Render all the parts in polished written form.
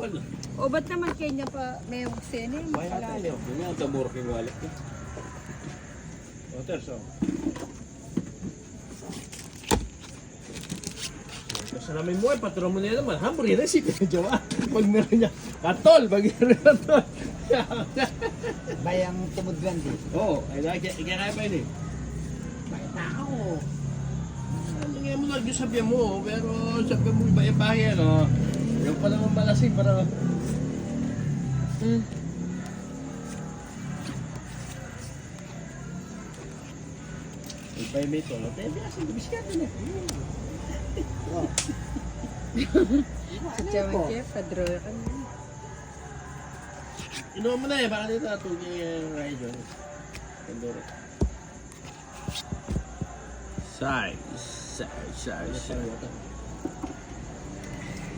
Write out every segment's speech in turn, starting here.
wala. O ba't naman kanya pa may sene? Kaya tayo. Yun nga, tamuro king wallet ko. Water, so. Kasi namin mo, patron mo nila naman. Hambre na si Jowa. Pag meron niya, katol, pag meron na tol. Bayang tumudlan din. Oo, ay kaya pa yun eh. Bayang tao. Ano nga mo nag sabi mo, pero sabi mo iba-iba yan, oh. Yung pa naman malasing para... Ipay may tolo, tayo biyasin, bisikata na. Sa Chawan Chef, padro ka na. Inuwa mo na eh, baka dito natugin yung rider. Pandora. Size.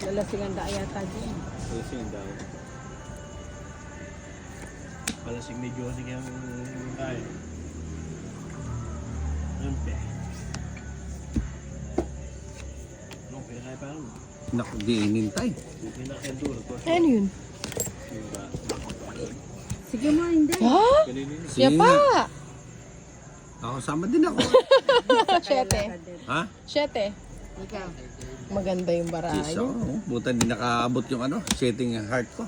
Lalasingan da yata dyan. Palasing daw. Palasing ni Josie yung tayo. Ampe. Ano, pinakaya pa lang. Naku, di inintay. Pinakaya duro. Ano yun? Sige mo, hindi. Ha? Sige Yapa! nga. Ako, sama din ako. Siyete. Ha? Siyete. Ikaw. Maganda yung Jeez, barayo. ako. Buta hindi nakaabot yung setting heart ko.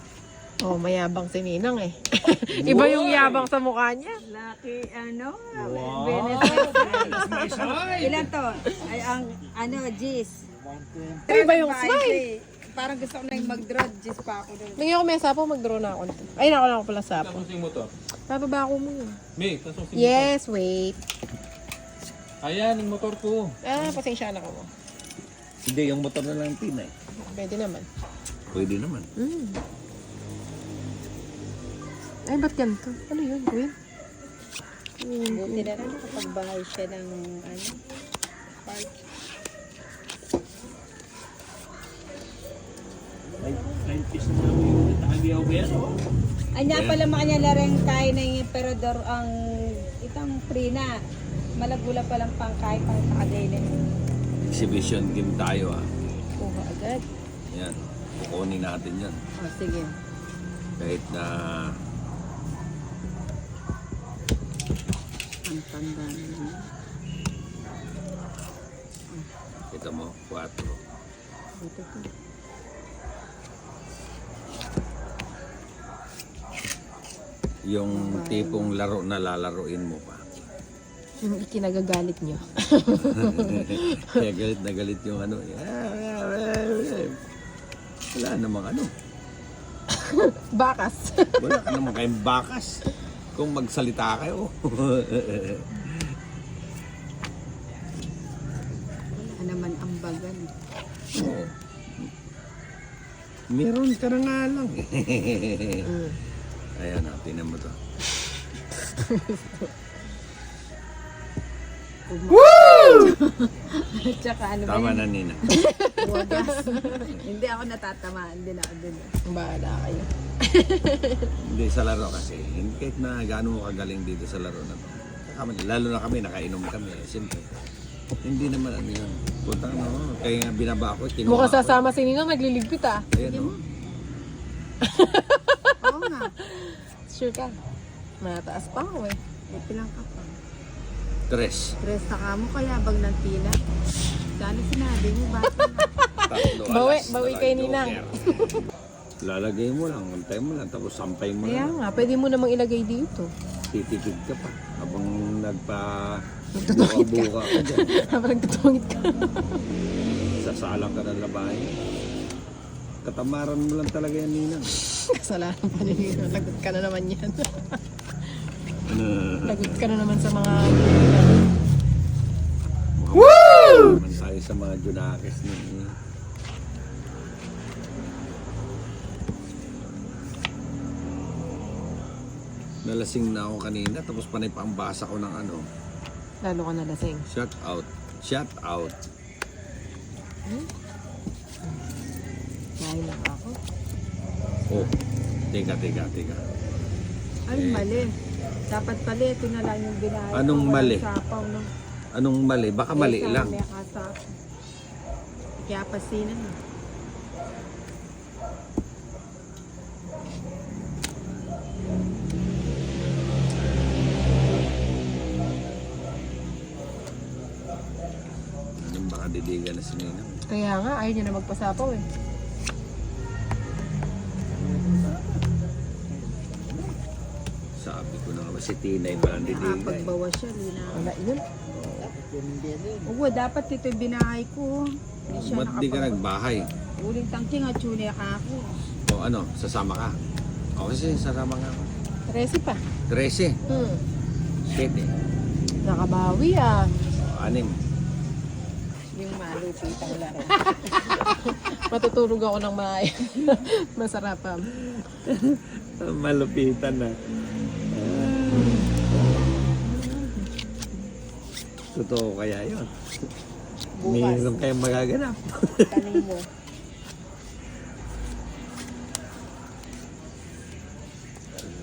Oh, mayabang si Ninang eh. Iba yung yabang sa mukha niya. Lucky, Wow! benefit. That's my side! Ilan to? Ay, ang, Gis. Iba yung Five, smile. eh. Parang gusto ko na yung mag-draw. Gis pa ako doon. Bigyan ko may sapo, mag-draw na ako. Ay, nako na ako pala sapo. Kasong sing motor. Bababa ko muna. May, kasong sing Yes, wait. motor. Ayan, yung motor ko. Ah, pasensya na ka mo. Hindi, yung motor na lang tinay. Pwede naman. Pwede naman. Ay, ba't ganito? Ano yun, Queen? Buti na lang nakapagbahay siya ng park. Ay, 9 piece na namin yung tagagiyaw ko yan, oh. Anya pala makanya lareng kain ng emperador ang itang prina. Malagula palang pangkain pang takagayin. Exhibition game tayo Kuha agad. Yan. Kukunin natin yan. O, sige. Kahit na Ang tanda na. kita mo, 4. Ito to. Yung tipong laro na lalaroin mo pa. Yung ikinagagalit niyo. Kaya galit na galit yung ano. Wala namang ano. Bakas. Wala ka namang kayong bakas. Kung magsalita kayo. Wala naman ang bagan. Oo. Meron ka na nga lang. Ayan na, tinan mo to. Tsaka ano ba Tama yun? na, Nina. Wagas. Hindi ako natatamaan din ako dun. Bahala kayo. Hindi sa laro kasi. Kahit na gaano mo kagaling dito sa laro na to. Lalo na kami, nakainom kami. Siyempre. Hindi naman ano yun. Punta ano, kaya nga binaba ko. Kinuha Mukhang ko. sasama si Ninang, nagliligpit ah. Ayan o. Oo nga. Sure ka? Mataas pa ako eh. Ipilang ka pa. 3. Tres na ka mo kaya bag ng pila. Dali sinabi mo ba? Tatlo, Bawi, alas, bawi dalawang kay Ninang. joker. Lalagay mo lang, antay mo lang, tapos sampay mo Kaya lang. nga, pwede mo namang ilagay dito. Titikid ka pa. Habang buka-buka ka dyan. Habang nagtutungit ka. Sasalang ka ng labahin. Katamaran mo lang talaga yan, Ninang. Kasalanan pa ni Ninang. Lagot ka na naman yan. Lagot ka na naman sa mga... Woo! Naman tayo sa mga Junakis ni. Nalasing na ako kanina, tapos panay pa ang basa ko ng ano. Lalo ka nalasing. Shut out. Shut out. Nahin lang ako. Oh, teka. Ay, mali. Dapat pala ito na lang yung binayad. Anong ko, walang mali? Sapaw, no? Anong mali? Baka mali Ito, lang. may kasapaw. Kaya pasinan. na si Ninang. Kaya nga, ayaw niya na magpasapaw eh. Sabi ko na nga si Tinay pa nandidigay. Pagbawas siya, hindi na. Wala yun. Oo, dapat ito binahay ko. Hindi siya Ba't di ka nagbahay? Uling tangking at tsunia ka ako. O ano, sasama ka? O kasi sasama nga ako. 13 pa. 13, Hmm. 7, Nakabawi ah. o 6. Yung malupitang laro. Matutulog ako ng masarap. Malupitan na. Totoo kaya yun? Mayroon kayong magaganap. Tanin mo.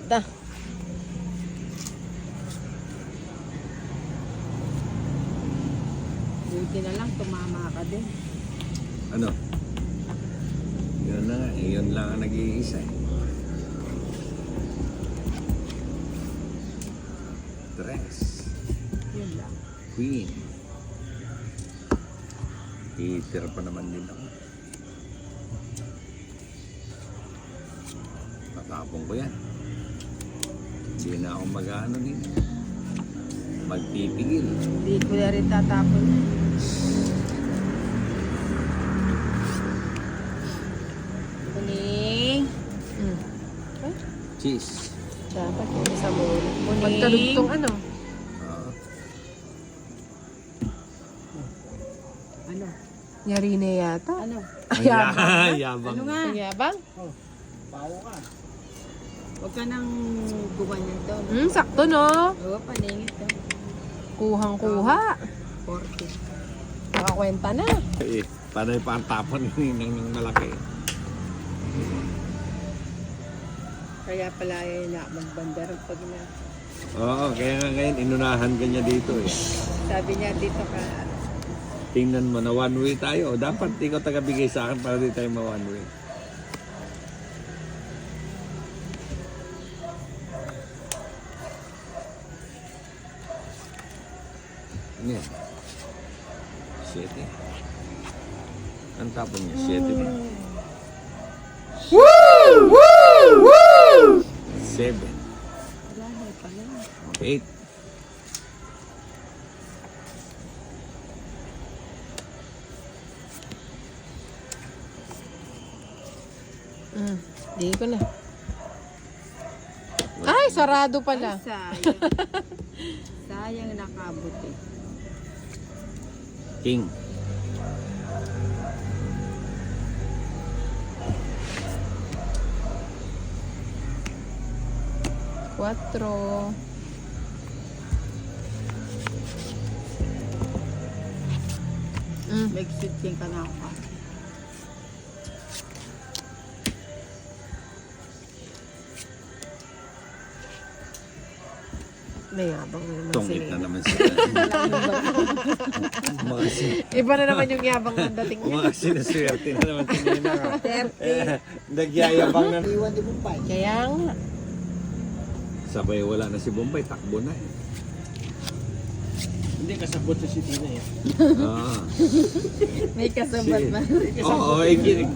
Da. Buti na lang, tumama ka din. Ano? Yun na nga, yun lang ang nag-iisa eh. Dress. Yun lang. Queen. Itira pa naman din ako. Tatapong ko yan. Hindi na ako mag-ano din. Magpipigil. Hindi ko na rin tatapon. Kuning. Hmm. Cheese. Dapat yung isa mo. Muning. Magkalugtong ano? Ah, Ano? Yari na yata. Ano? yabang. Ano nga? Ang yabang? Huwag ka nang gumanyan daw. Hmm, sakto no? Oo, paningit daw. Kuhang-kuha. 40. Nakakwenta na. Eh, panay pa ang tapon ng malaki. Kaya pala yun na magbandar pag na. Oo, kaya nga ngayon inunahan ka niya dito eh. Sabi niya dito ka. Tingnan mo na one way tayo. Dapat ikaw tagabigay sa akin para di tayo ma one way. Ano yan? 7. Ang tapon niya, 7 ba? Woo! Woo! Woo! 7. Wala na pala. 8. Hmm. Di ko na. Ay, sarado pala. Sayang. Sayang nakabuti. King. Quatro. Hmm. Mag-shooting ka na ako. May yabang na naman Tungit sila. na naman sila. Iba na naman yung yabang ng dating niya. Mga sinaswerte na naman si Nina ka. Nagyayabang na. Iwan di Bombay. Kaya nga. Sabay wala na si Bombay, takbo na eh. Hindi kasabot sa si Tina eh. Ah. May kasabat ba? Oo,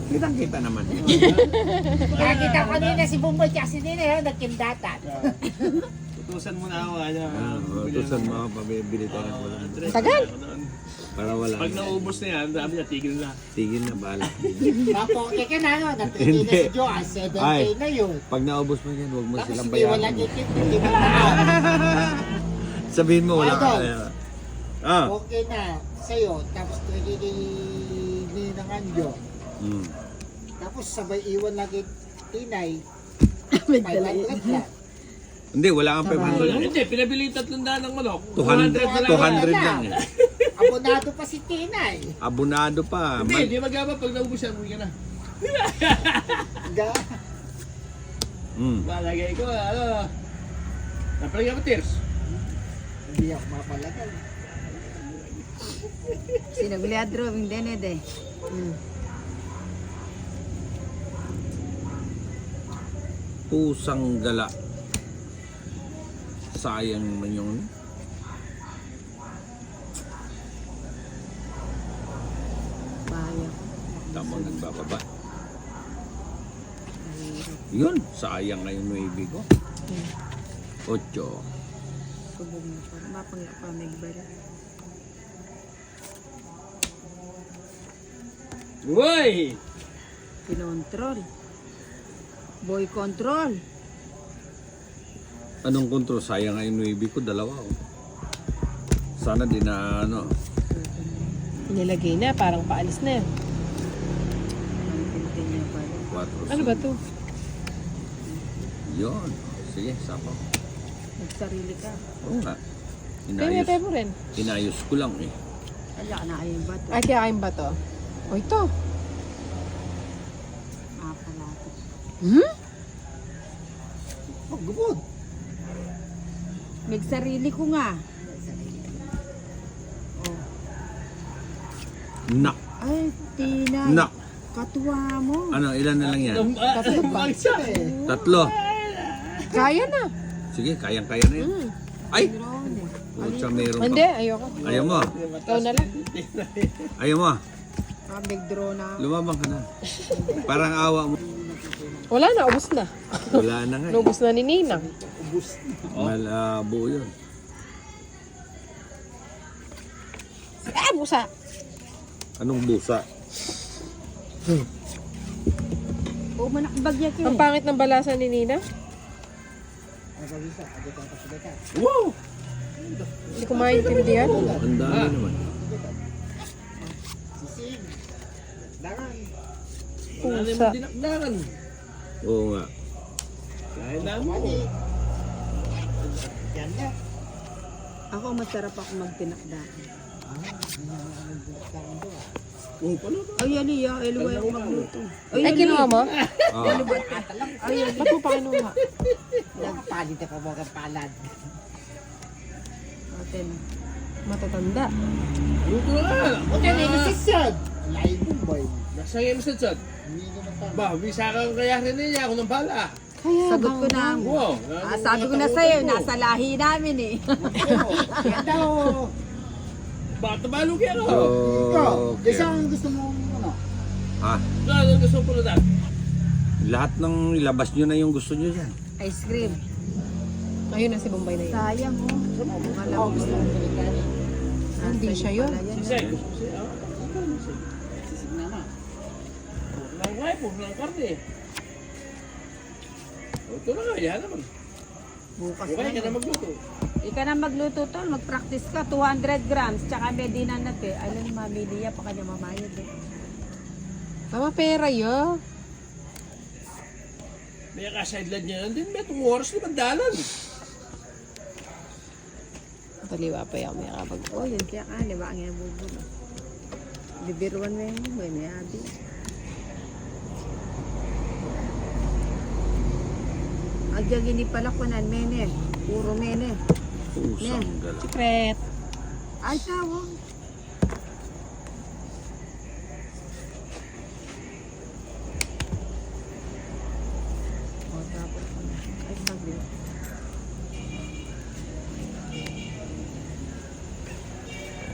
kitang-kita naman. Nakita ko kanina si Bombay kasi nila nagkindatan. Tutusan mo na ako. Tusan mga pabibili tayo ng wala. Tagal. Para wala. Pag naubos na yan, sabi niya, tigil na. Tigil na bala. Mapoke ka na, no? Natigil na si Joan. 7K na yun. Pag naubos mo yan, huwag mo Tapos silang hindi wala bayaran. ticket, hindi mo na. Sabihin mo, wala ka. Idol. Ah. Okay na sa'yo. Tapos nininangan yun. Mm. Tapos sabay iwan lagi tinay. May 500 dala. lang. Hindi, wala kang 500. Hindi, pinabili 300 ng manok. 200 lang eh. Abonado pa si Tinay. Abonado pa. Hindi, di magaba pag naubos yan, uwi ka na. Ga. Malagay ko, ano. Napalagay mo tears. Hindi ako mapalagay. Sinagliadro, hindi na de. Pusang gala. Sayang naman yung Tamang nagbababa. Yun, sayang nga yung 9 ko. 8. Subog na pa. Mapangya pa may bala. Uy! Kinontrol. Boy control. Anong kontrol? Sayang nga yung 9 ko, 2. Oh. Sana di na ano. Nilagay na, parang paalis na yun. Ang pintin niya pala. 4. Ano ba to? Yun. Sige, sapaw. Nagsarili ka. Oo nga. Kaya tayo mo rin. Inayos ko lang eh. Wala na ayun ba ito? Ay, kaya ba to? O ito. Palapit. Pagubod. Nagsarili ko nga. Nak. Ay, Tina. Nak. Katuwa mo. Ano, ilan na lang yan? Tatlo ba? 3. Kaya na. Sige, kayang-kaya na yan. Ay! Pucha, meron Hindi, pa. ayoko. Ayaw mo. Ikaw na lang. Ayaw mo. Big draw na. Lumabang ka na. Parang awa mo. Wala na, ubos na. Wala na nga. Ubos na ni Ninang. Malabo yun. Busa. Anong busa? Oo, manakbagyak Ang yun. pangit ng balasa ni Ninang. Wow! Hindi ko maintindihan. Ang dami naman. Wala na Pusa. yung dinakdakan. Oo nga. Kaya na mo. Ako, masarap ako magtinakda. Oh, pala ba? Ay, aliya. Eluwa ako magluto. Ay, kinuha mo? Ah, Ba't mo pa kinuha? Nagpalit ako mga palad. Aten. Matatanda. Luto na nga. Okay, nagsisad. Lain mo ba yun? Nasangin mo sa chat. Hindi naman tama. Ba, bisa kang kaya rin niya. Ako ng bala. Kaya Sagot ko na. Wow. Sabi ko na sa'yo, nasa lahi namin eh. Ganda o. Bata balog yan so, oh. Ikaw, okay. isang gusto mo ano? Ah, Ano gusto ko na lahat ng ilabas nyo na yung gusto nyo dyan. Ice cream. Ayun na si Bombay na yun. Sayang oh. Akala ko gusto mo. Hindi siya yun. Sisay. Gusto ko siya. Sisig na na. Nang wife, nang karne. Ito na nga, yan naman. Bukas Okay na ka na yun. magluto. Ika na magluto tol, mag-practice ka. 200 grams, tsaka medina nat eh. Alam, mamiliya pa kanya mamayad eh. Tama pera yun. May ka-sideline niya lang din. May 2 oras naman dalan. Taliwa pa yung may kapag. Oh, yun kaya ka, di ba? Ang yan bubulo. Bibiruan mo yun, may abi. Agya gini pala kunan, mene. Puro mene. Pusang gala. Secret. Ay, sawa. O, tapos ano. Ay, sabi.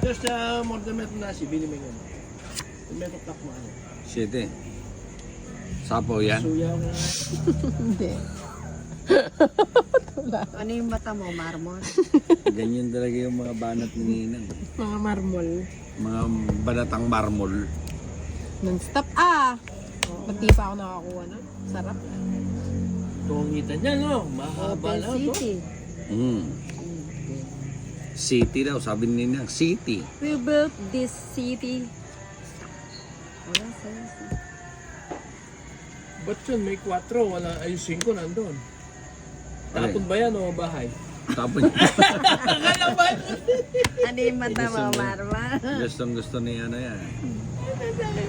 Just more than meto nasi, bili mo yun. Meto tak mo ano. 7. Sapaw yan. Suya ko. Hindi. Ano yung mata mo, marmon? Ganyan talaga yung mga banat ni Ninang. Mga marmol. Mga banatang marmol. Non-stop. Ba't di pa ako nakakuha na? Sarap. Tungitan niya, no? Mahaba Open na ito. City. City daw, sabi ni Ninang. City. We built this city. Wala sa'yo. Ba't yun? May 4, wala, ay 5 nandun. Tapon ba yan o bahay? Tapos Ano yung mata mo, marmon? gustong gusto ni ano yan.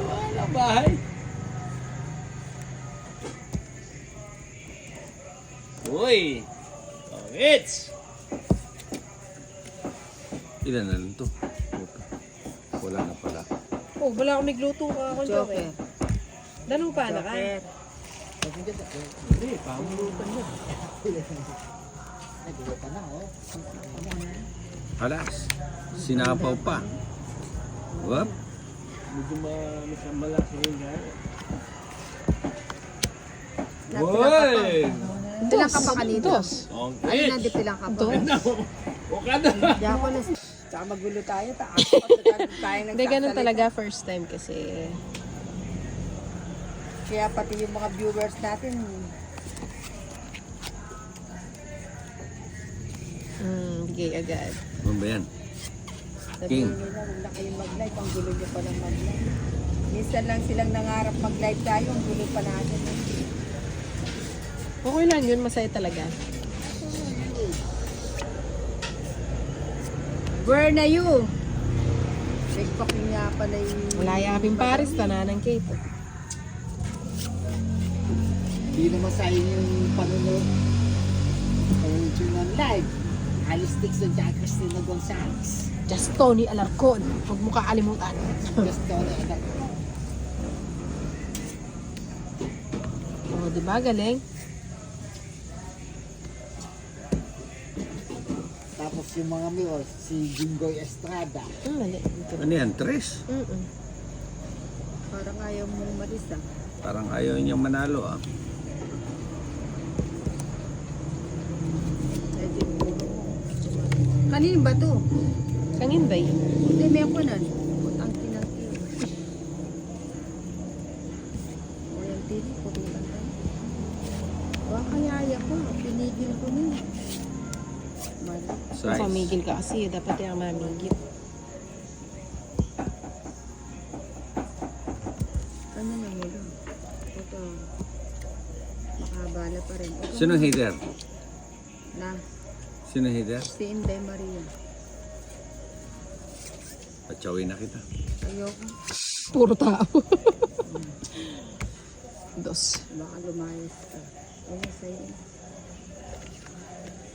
Wala bahay. Uy! It's! Ilan na lang to? Wala na pala. Oh, wala akong nagluto ka ako, Joker. Joker. Danong pa na ka. Joker. Hindi, pamulutan niya. Nagluto na oh. Alas, sinapaw pa. Wap. Medyo malaki yun ha. Hoy! Pilang ka pa kanito? Okay. Ayun, nandito pilang ka pa. O ka na. Hindi ako na. Tsaka magulo tayo. Tayo Hindi, ganun talaga first time kasi. Kaya pati yung mga viewers natin, Gay agad. Ano ba yan? sabihin nila, huwag na kayong mag-live. Ang gulo nyo pa lang mag-live. Minsan lang silang nangarap mag-live tayo. Ang gulo pa natin. Okay lang yun, masaya talaga. Where na you? Nagpak nga pala yung... Malaya kaming Paris, tanan ng Cape. Hindi naman sa inyo yung panunod. Ng live. Alistik sa Jack Cristina Gonzalez. Just Tony Alarcon. Huwag mo kaalimutan. Just don't anak. Oh, di ba? Galing. Tapos yung mga mirrors, si Jinggoy Estrada. Mali. Ano yan? Tres? Parang ayaw mong umalis ah. Parang ayaw niyang manalo ah. Kanino ba to? Kanginday. Hindi, may ako nun. Ang kinangkin. O yung tili, putulan tayo. Kaya ko. Pinigil ko na. Mali. Size. Pamigil ka kasi. Dapat yung mamigil. Ano na yun? Ito. Makabala pa rin. Ito, Sino hitter? na. Sino hitter? Si Inday Maria. Patsawin na kita. Ayoko. Puro tao. Dos. Baka lumayas ka. Ayun sa'yo.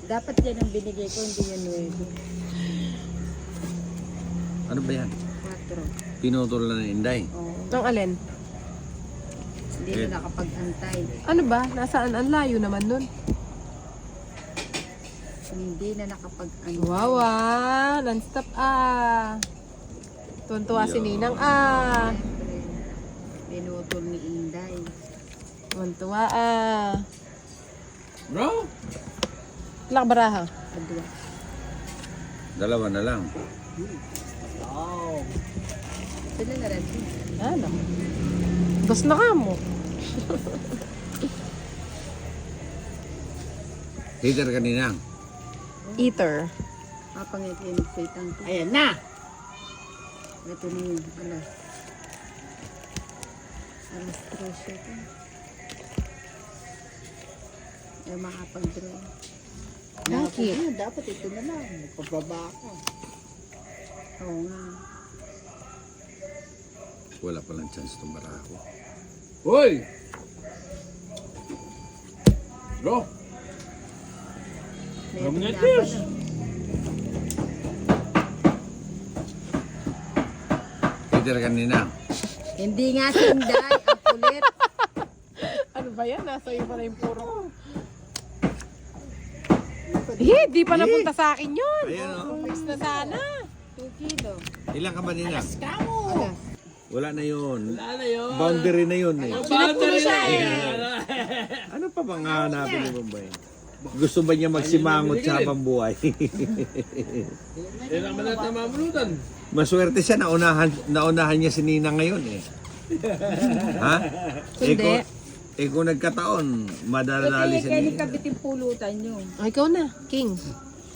Dapat yan ang binigay ko, hindi yan 9. Ano ba yan? 4. Pinutol na ng Inday. Oo. Ang alin? Hindi na nakapag-antay. Ano ba? Nasaan? Ang layo naman nun. Hindi na nakapag-antay. Wow ah. Non-stop ah. Tuwan-tuwa si Ninang ah. Siyempre, pinutol ni Inday. Tuwan-tuwa ah. Bro? Ilang baraha? Kadwa. Dalawa na lang. Wow. Sila na rin. Ano? Dos na ka mo. Hitter kanina. Eater. Mapangiti sa itang to. Ayan na! Ito na yun. Alas. Alas 3 ito. Ay makapag-draw. Bakit? Dapat ito na lang. Magpababa ako. Oo nga. Wala palang chance itong baraha ko. Hoy! Bro? May Dominate tingnan pa news. na. Hitter kanina. Hindi nga si Inday. Ang kulit. Ano ba yan? Nasa iyo pa na yung puro. Di pa napunta sa akin yun. Ayan o. Fix na sana. 2 kilo. Ilan ka ba nina? Kamo! Alas. Wala na yun. Wala na yun. Boundary na yun eh. Boundary na Ano pa bang hahanapin ni Bombay? Gusto ba niya magsimangot sa habang buhay? Yan naman natin mamulutan. Maswerte siya, naunahan niya si Nina ngayon eh. Ha? Hindi. Kung nagkataon, madadali si Kaya ni Nina. kabitin pulutan nyo. O, ikaw na. King.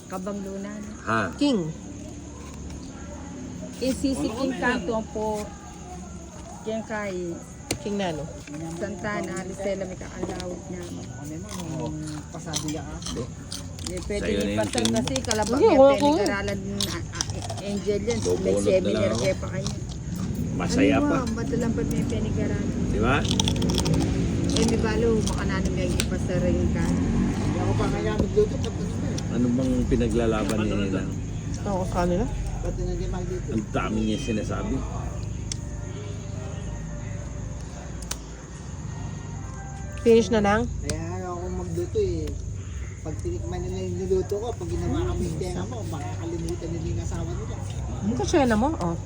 Kabanglunan. Ha? King. Isisiking kanto po. Kaya kay King Nano. Santana, Alicela, may kakalawit niya. Ano naman, pasado yan ka. Hindi pwede Sa'yo na ni yung Pastor king. kasi kalabang Hindi, niya, ako. pinag-aralan Angel yan. May Bubunot na seminar lang ako. kaya pa kanya. Masaya Ano pa. ba, madalang pa may pinag-aralan. Di ba? Eh, may balo, makananong may ipastor rin ka. Hindi ako pa kaya magluto, pati na eh. Ano bang pinaglalaban ni Nina? Ako sa kanila. Pati na di magluto. Ang dami niya sinasabi. Finish na lang. Kaya ayaw ako magluto eh. Pag tinikman nila yung niluto ko, pag ginawa kami yung tenga mo, makakalimutan nila yung asawa nila. Ito siya na mo. Oh.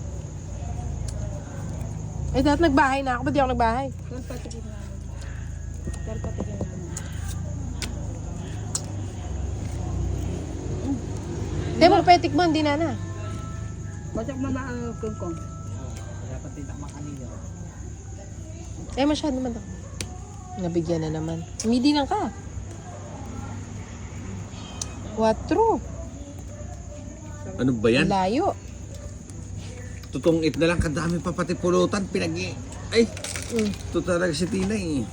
Eh, dahil nagbahay na ako. Ba't di ako nagbahay? Doon patikin namin. Doon patikin namin. Hindi mo petik mo, hindi na. Basak mama ang kungkong. Dapat din ang makanila. Eh, masyado naman ako. Nabigyan na naman. Hindi lang ka. 4. Ano ba yan? Layo. Tutungit na lang, kadami pa pati pulutan, Ay, ito talaga si Tinay.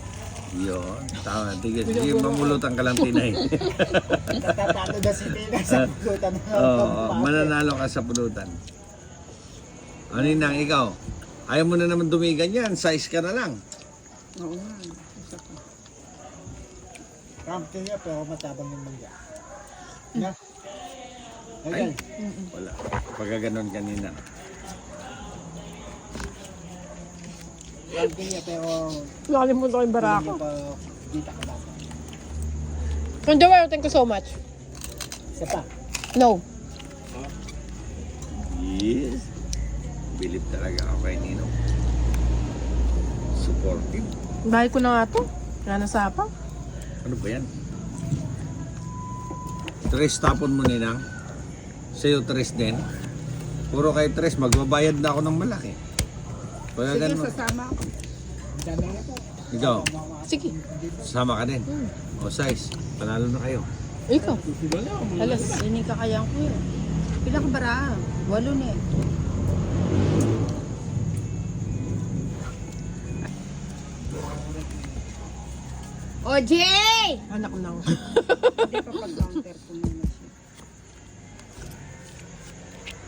Yun, tama. Sige, mamulutan ka lang, Tinay. Tatalo na si Tina sa pagkutan ng Oo, mananalo ka sa pulutan. Ano yun nang ikaw? Ayaw mo na naman dumigan yan, size ka na lang. Oo nga. Isa pa. Kampi niya pero matabang yung mangga. Na? Ayan. Wala. Pagka ganun kanina. Kampi niya pero Nakalimutan ko yung barako. hindi ka ba? Ang Joel, thank you so much. Isa pa. No. Yes. Bilib talaga ako kay Ninong. Supportive. Bahay ko na nga to. Nga nasapa. Ano ba yan? Tres tapon mo, Ninang. Sa'yo tres din. Puro kay tres, magbabayad na ako ng malaki. Pagka Sige, ganun. sasama ako. Dami na po. Ikaw, Sige. sama ka din. O size, panalo na kayo. Ikaw. Wala, Alas. Hindi kakayang ko eh. Pila ka bara? 8 na eh. OJ! Anak nang. Hindi pa pag-counter ko muna siya.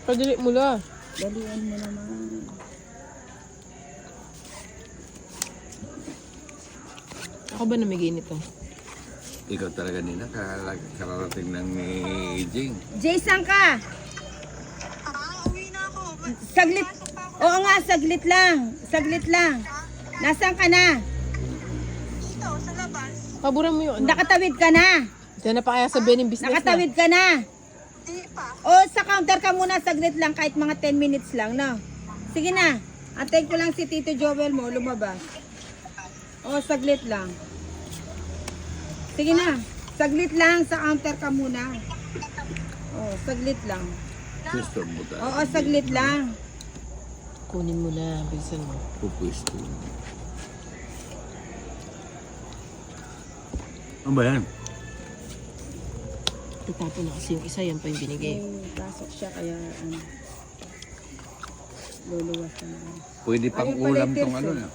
Padali mo lang. Dalian mo naman. Ako ba namigay nito? Ikaw talaga, Ninang, kararating ng ni Jing. Jay, saan ka? Uwi na ako. Saglit. Oo nga, saglit lang. Saglit lang. Nasaan ka na? Dito, sa labas. Paboran mo yung ano. Nakatawid ka na. Diyan na pa kaya sabihin yung business Nakatawid ka na. Di pa. O, sa counter ka muna, saglit lang, kahit mga 10 minutes lang, no? Sige na. Antayin ko lang si Tito Joel mo, lumabas. O, saglit lang. Sige na. Saglit lang, sa counter ka muna. O, saglit lang. Gusto mo tayo. Oo, saglit lang. na. Kunin mo na. Bilisan mo. Pupwesto. Ano ba yan? Itapon na kasi yung isa. Yan pa yung binigay. Pasok siya, kaya ano. Luluwas na naman. Pwede pang Ayun pala ulam yung tong tirso. ano na.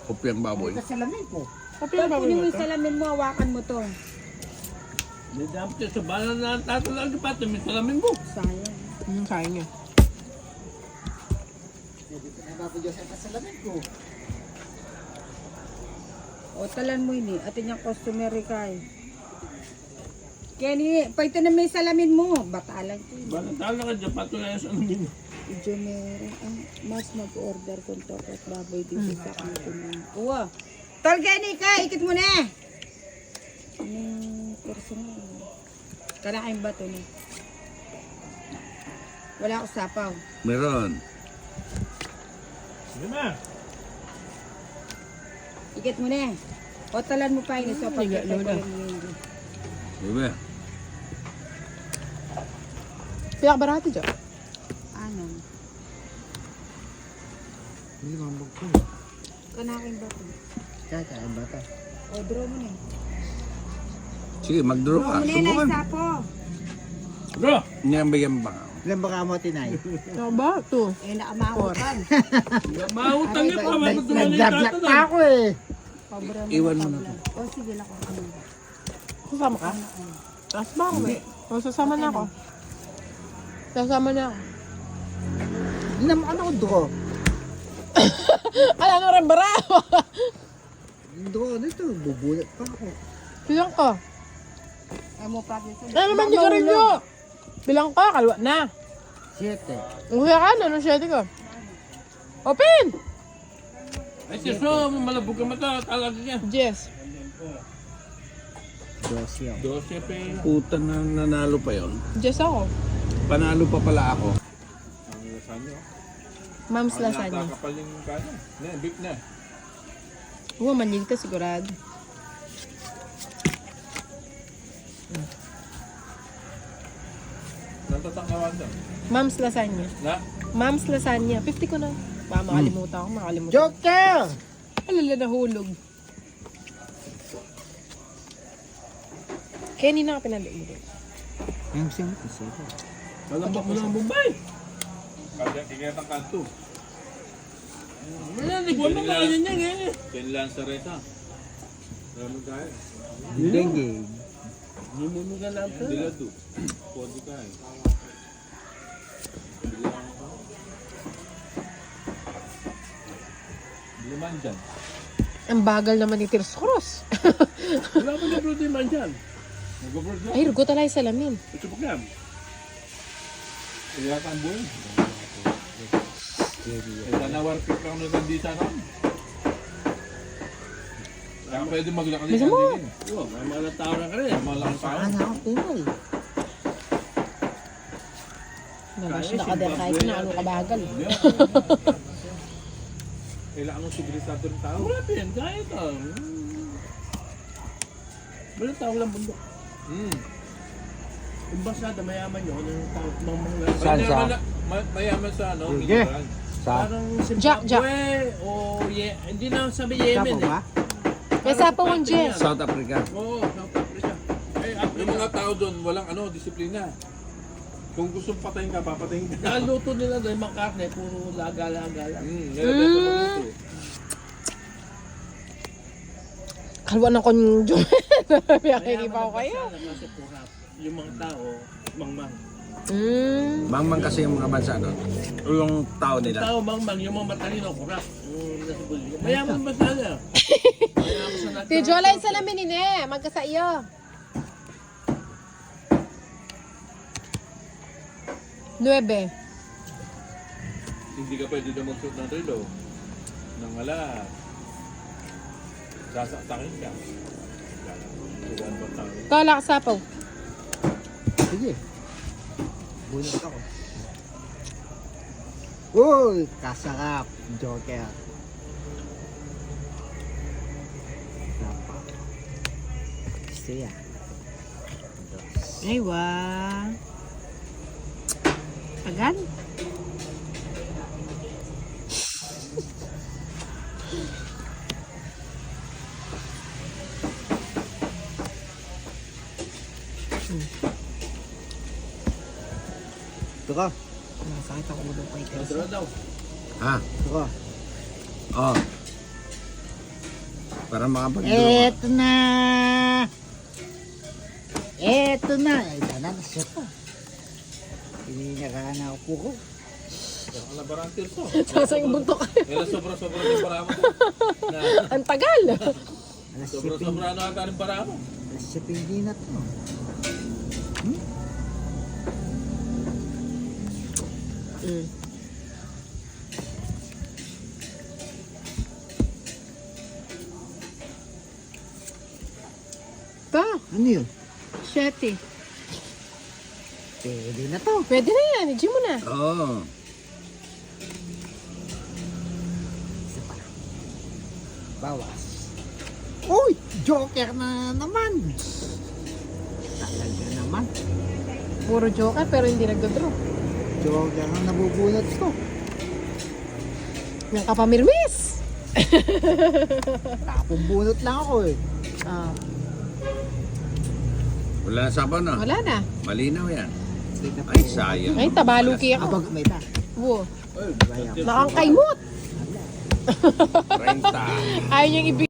Kopyang baboy. Kasalamin ko. Tol, kunin mo yung salamin mo, hawakan mo to. Hindi dapat sa balan na tatalang ka pa, may salamin mo. Sayang. Kaya niya. Napapagos ang kasalamin ko. O, talan mo yun eh. Atin yung customary ka eh. Kenny, pa ito na may salamin mo. Batalan ko yun. Balan tala ka dyan, pato na yung salamin mo. Medyo meron. Mas mag-order kung to at baboy dito sa kantin. Uwa. Tol, Kenny ka! Ikit mo na! Personal. Kanakain ba ito na? Wala ako sapaw. Meron. Sige na. Ikit mo na. O, talan mo pa yun. So, pagkita ko Lola. yun. Diba? Pinakabarati dyan. Ano? Hindi naman magpo. Kanakain ba ito? Kakain ba ito? O, draw mo na. Sige, mag-draw ka. Draw mo na, Subukan. naisapo. Bro! Hindi ang bigyan pa. Ilan ba ka mo, Tinay? Ano ba? Ito. Eh, nakamahutan. Mautang niya pa, mabot naman yung Nagdablak tata pa na. ako eh. Pabra mo Iwan mo na na tabla. O, sige lang ako. Sasama ka? Taas ba ako eh? O, sasama na ako. Sasama na ako. Hindi naman ano ko draw. Alam mo rin bara! Yung draw nito, bubulat pa ako. Bilang ka. Ay mo practice. Ano naman di ka rin yun? Bilang ka, kalwa na. 7. Kuya ka, ano 7 ka? Open! Ay, siya, malabog ka mata, talaga niya. Jess. 12 yun. 12 pa yun. Puta na nanalo pa yon. Jess ako. Panalo pa pala ako. Mom's lasagna. Kapal yung kano. Beef na. Oo, manhid ka sigurado. Natatangawan doon. Mom's lasagna. Na? Mom's lasagna. 50 ko na. Baka makalimutan ako, makalimutan. Joker! Alala, nahulog. Kenny na ka pinalimutan. Yung siyempre, siyempre. Kalabak mo ng Bombay. Kasi kikitang kanto. Wala, di ko mo kaya niya eh. Kailan sa reta. Marami tayo. Dengue. Hindi mo nga lang ito. Dila to. Pwede tayo. Liman dyan. Ang bagal naman ni Tirs Cross. Wala pa na protein man dyan. Nag-over dyan. Ay, rugo talay salamin. Ito pa kam. Iyak ang buhay. Tanawar pick lang na nandito na. Kaya pwede maglakad Bisa mo. Oo, may mga tao na ka rin. Malaking tao. Saan ako Pinoy? Nabas na ka din kahit na ano kabagal. Kailangan mong sibilisado ng tao. Wala pin, kaya ito. Wala tao lang bundok. Yung basada, mayaman yun. Yung tao, mga Saan sa? Mayaman sa ano? Sige. Biliran. Sa? parang Jack. Zimbabwe o hindi na sabi Yemen Sapo ba? May sapo ang Jess. South Africa. Oo, South Africa. Yung mga tao doon, walang ano, disiplina. Kung gusto patayin ka, papatayin ka. Naluto nila doon, yung mga karne, puro laga-laga lang. Kalwa na kon yung Mayakikipa ko kayo. Kasi kurap. Yung mga tao, mangmang. Mangmang kasi yung mga bansa doon. O yung tao Yung nila. tao, mangmang, yung mga matalino, kurap. Yung nasa bulyo. Mayaman ba sana? Mayaman sa natin. Ti Jola yung salamin nine. Magkasa iyo. 9. Hindi ka pwede na magsuot ng relo. Nang alas. Sasaktakin ka. Sugan ba tayo? Kala ka sapaw. Sige. Bunot ako. Uy, kasarap. Joker. Sapa. Siya. Ay, wow. Tagal. Ito ka. Masakit ang ulo ko ito. Masarap daw. Ha? Ito ka. Oo. Para makapag Eto na! Eto na! Ay, tanan na siya pa. Ininagahan ako po ko. Ang labarantil to. Sasa yung buntok. Kaya sobra-sobra yung para mo. Ang tagal. Alas Sobra-sobra na ata rin para mo. shipping din na to. Ito, Ano yun? Shetty. Pwede na to. Pwede na yan. I-gym mo na. Oo. Bawas. Uy! Joker na naman! Talaga naman. Puro joker pero hindi nagdodraw. Joker ang nabubunot ko. Yung kapamirmis. Nakapumbunot lang ako eh. Ah, Wala na sabaw na. wala na. Malinaw yan. Ay, sayang. Ay, tabaluki ako. Abag may ta. Wo. Bayaw. Nakangkaymot. 30. Ayaw niyang ibigay.